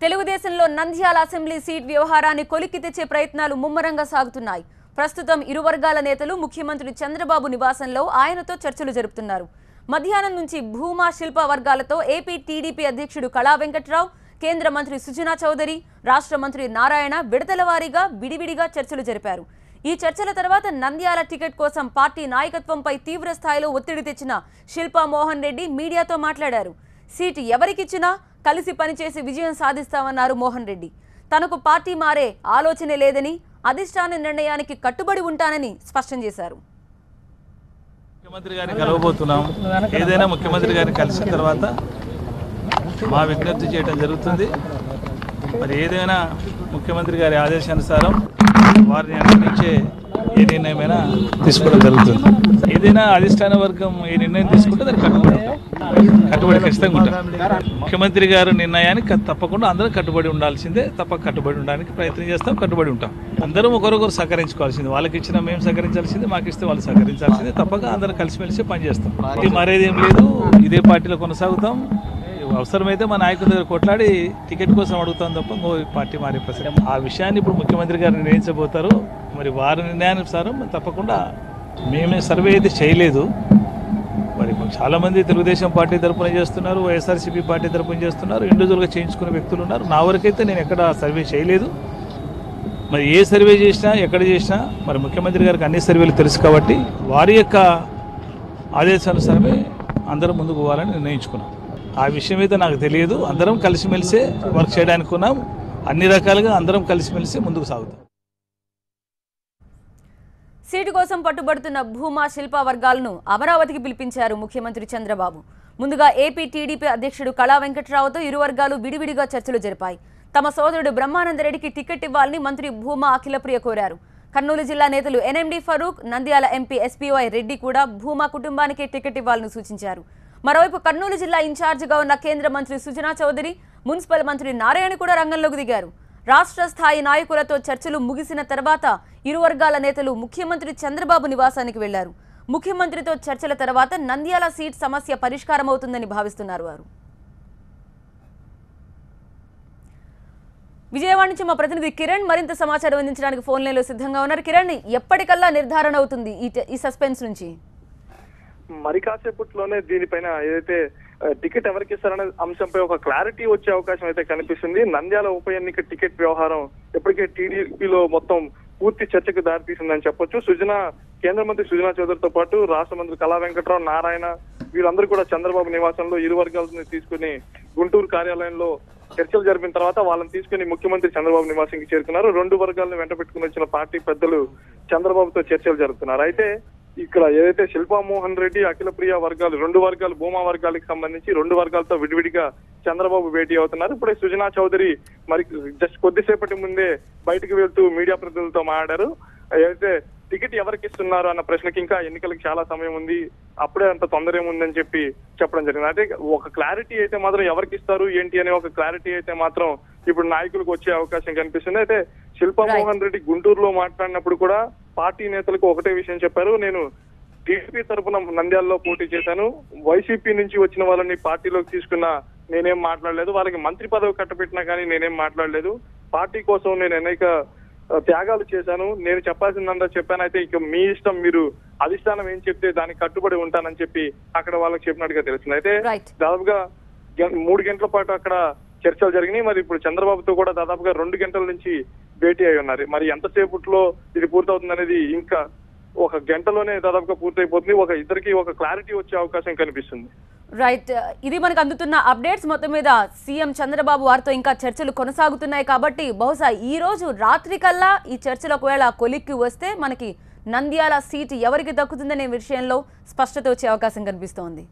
తెలుగుదేశంలో Nandyal assembly seat వ్యవహారాన్ని కొలిక్కి తెచ్చే ప్రయత్నాలు ముమ్మరంగా సాగుతున్నాయి. ప్రస్తుతం ఇరు వర్గాల నేతలు ముఖ్యమంత్రి చంద్రబాబు నివాసంలో ఆయనతో చర్చలు జరుపుతున్నారు. మధ్యాహ్నం నుంచి భూమా శిల్ప వర్గాలతో ఏపీ టీడీపీ అధ్యక్షుడు కళా వెంకట్రావు, కేంద్ర మంత్రి సుజనా చౌదరి, రాష్ట్ర మంత్రి నారాయణ విడతల వారీగా విడివిడిగా చర్చలు జరిపారు. ఈ చర్చల తర్వాత నంద్యాల టికెట్ కోసం పార్టీ నాయకత్వంపై తీవ్ర స్థాయిలో ఒత్తిడి తెచ్చిన శిల్పా మోహన్ రెడ్డి మీడియాతో మాట్లాడారు. సీటు ఎవరికిచ్చినా కలిసి పనిచేసి విజయం సాధిస్తామన్నారు మోహన్ రెడ్డి. తనకు పార్టీ మారే ఆలోచనే లేదని, అధిష్టాన నిర్ణయానికి కట్టుబడి ఉంటానని స్పష్టం చేశారు. ముఖ్యమంత్రి గారిని కలవబోతున్నాం. ఏదైనా ముఖ్యమంత్రి గారిని కలిసిన తర్వాత మా విజ్ఞప్తి చేయడం జరుగుతుంది. మరి ఏదైనా ముఖ్యమంత్రి గారి ఆదేశానుసారం వారిని అనుసరించే ఏ నిర్ణయమైనా తీసుకోవడం జరుగుతుంది. ఏదైనా అధిష్టాన వర్గం ఏ నిర్ణయం తీసుకుంటే దానికి కట్టుబడి ఖచ్చితంగా ఉంటాం. ముఖ్యమంత్రి గారు నిర్ణయానికి తప్పకుండా అందరం కట్టుబడి ఉండాల్సిందే. కట్టుబడి ఉండడానికి ప్రయత్నం చేస్తాం, కట్టుబడి ఉంటాం. అందరం ఒకరొకరు సహకరించుకోవాల్సిందే. వాళ్ళకి ఇచ్చిన మేము సహకరించాల్సిందే, మాకు ఇస్తే వాళ్ళు సహకరించాల్సిందే. తప్పక అందరం కలిసిమెలిసి పనిచేస్తాం. ఇది మరేదేం లేదు, ఇదే పార్టీలో కొనసాగుతాం. అవసరమైతే మా నాయకుల దగ్గర కొట్లాడి టికెట్ కోసం అడుగుతాం తప్ప పార్టీ మారే ప్రసక్తి. ఆ విషయాన్ని ఇప్పుడు ముఖ్యమంత్రి గారు నిర్ణయించబోతారు. మరి వారి నిర్ణయానుసారం తప్పకుండా మేమే సర్వే అయితే చేయలేదు. మరి చాలామంది తెలుగుదేశం పార్టీ తరఫున చేస్తున్నారు, వైఎస్ఆర్సీపీ పార్టీ తరఫున చేస్తున్నారు, ఇండివిజువల్గా చేయించుకునే వ్యక్తులు ఉన్నారు. నా వరకైతే నేను ఎక్కడ సర్వే చేయలేదు. మరి ఏ సర్వే చేసినా ఎక్కడ చేసినా మరి ముఖ్యమంత్రి గారికి అన్ని సర్వేలు తెలుసు కాబట్టి వారి యొక్క ఆదేశానుసారమే అందరం ముందుకు పోవాలని నిర్ణయించుకున్నాం. ఆ విషయం అయితే నాకు తెలియదు. అందరం కలిసిమెలిసే వర్క్ చేయడానికి ఉన్నాం. అన్ని రకాలుగా అందరం కలిసిమెలిసి ముందుకు సాగుతాం. సీటు కోసం పట్టుబడుతున్న భూమా శిల్ప వర్గాలను అమరావతికి పిలిపించారు ముఖ్యమంత్రి చంద్రబాబు. ముందుగా ఏపీ టీడీపీ అధ్యక్షుడు కళా వెంకట్రావుతో ఇరు వర్గాలు విడివిడిగా చర్చలు జరిపాయి. తమ సోదరుడు బ్రహ్మానందరెడ్డికి టికెట్ ఇవ్వాలని మంత్రి భూమా అఖిలప్రియ కోరారు. కర్నూలు జిల్లా నేతలు NMD Farooq, Nandyal MP SPY Reddy కూడా భూమా కుటుంబానికే టికెట్ ఇవ్వాలని సూచించారు. మరోవైపు కర్నూలు జిల్లా ఇన్ఛార్జిగా ఉన్న కేంద్ర మంత్రి సుజనా చౌదరి, మున్సిపల్ మంత్రి నారాయణ కూడా రంగంలోకి దిగారు. రాష్ట్ర స్థాయి నాయకులతో చర్చలు ముగిసిన తర్వాత ఇరు వర్గాల నేతలు ముఖ్యమంత్రి చంద్రబాబు నివాసానికి వెళ్లారు. ముఖ్యమంత్రితో చర్చల తర్వాత నంద్యాల సీట్ సమస్య పరిష్కారం అవుతుందని భావిస్తున్నారు వారు. విజయవాడ నుంచి మా ప్రతినిధి కిరణ్ మరింత సమాచారం అందించడానికి ఫోన్ లైన్లో సిద్ధంగా ఉన్నారు. కిరణ్, ఎప్పటికల్లా నిర్ధారణ అవుతుంది ఈ సస్పెన్స్ నుంచి? మరి కాసేపట్లోనే దీనిపైన ఏదైతే టికెట్ ఎవరికి ఇస్తారనే అంశంపై ఒక క్లారిటీ వచ్చే అవకాశం అయితే కనిపిస్తుంది. నంద్యాల ఉప ఎన్నిక టికెట్ వ్యవహారం ఇప్పటికే టీడీపీలో మొత్తం పూర్తి చర్చకు దారితీసిందని చెప్పొచ్చు. కేంద్ర మంత్రి సుజనా చౌదరితో పాటు రాష్ట్ర మంత్రి కళా వెంకట్రావు, నారాయణ వీళ్ళందరూ కూడా చంద్రబాబు నివాసంలో ఇరు వర్గాలను తీసుకుని గుంటూరు కార్యాలయంలో చర్చలు జరిపిన తర్వాత వాళ్ళని తీసుకుని ముఖ్యమంత్రి చంద్రబాబు నివాసానికి చేరుకున్నారు. రెండు వర్గాలను వెంట పెట్టుకుని వచ్చిన పార్టీ పెద్దలు చంద్రబాబుతో చర్చలు జరుపుతున్నారు. అయితే ఇక్కడ ఏదైతే శిల్పా మోహన్ రెడ్డి, అఖిలప్రియ వర్గాలు, రెండు వర్గాలు భూమా వర్గాలకు సంబంధించి రెండు వర్గాలతో విడివిడిగా చంద్రబాబు భేటీ అవుతున్నారు. ఇప్పుడే సుజనా చౌదరి మరి జస్ట్ కొద్దిసేపటి ముందే బయటకు వెళ్తూ మీడియా ప్రతినిధులతో మాట్లాడారు. ఏదైతే టికెట్ ఎవరికి ఇస్తున్నారు అన్న ప్రశ్నకి ఇంకా ఎన్నికలకు చాలా సమయం ఉంది, అప్పుడే అంత తొందర ఏముందని చెప్పడం జరిగింది. అయితే ఒక క్లారిటీ అయితే మాత్రం ఎవరికి ఇస్తారు ఏంటి అనే ఒక క్లారిటీ అయితే మాత్రం ఇప్పుడు నాయకులకు వచ్చే అవకాశం కనిపిస్తుంది. అయితే శిల్పా మోహన్ రెడ్డి గుంటూరులో మాట్లాడినప్పుడు కూడా పార్టీ నేతలకు ఒకటే విషయం చెప్పారు. నేను టీడీపీ తరఫున నంద్యాలలో పోటీ చేశాను, వైసీపీ నుంచి వచ్చిన వాళ్ళని పార్టీలోకి తీసుకున్నా నేనేం మాట్లాడలేదు, వాళ్ళకి మంత్రి పదవి కట్టబెట్టినా కానీ నేనేం మాట్లాడలేదు, పార్టీ కోసం నేను అనేక త్యాగాలు చేశాను, నేను చెప్పాల్సిందంతా చెప్పాను. అయితే ఇక మీ ఇష్టం, మీరు అధిష్టానం ఏం చెప్తే దానికి కట్టుబడి ఉంటానని చెప్పి అక్కడ వాళ్ళకి చెప్పినట్టుగా తెలుస్తుంది. అయితే దాదాపుగా 3 గంటల పాటు అక్కడ చర్చలు జరిగినాయి. మరి ఇప్పుడు చంద్రబాబుతో కూడా దాదాపుగా 2 గంటల నుంచి భేటీ అయి ఉన్నారు. మరి ఎంతసేపట్లో ఇది పూర్తవుతుంది అనేది ఇంకా ఒక గంటలోనే దాదాపుగా పూర్తయిపోతుంది. ఇద్దరికి ఒక క్లారిటీ వచ్చే అవకాశం కనిపిస్తుంది. రైట్, ఇది మనకు అందుతున్న అప్డేట్స్. మొత్తం మీద సీఎం చంద్రబాబు వారితో ఇంకా చర్చలు కొనసాగుతున్నాయి కాబట్టి బహుశా ఈ రోజు రాత్రి కల్లా ఈ చర్చలు ఒకవేళ కొలిక్కి వస్తే మనకి నంద్యాల సీటు ఎవరికి దక్కుతుందనే విషయంలో స్పష్టత వచ్చే అవకాశం కనిపిస్తోంది.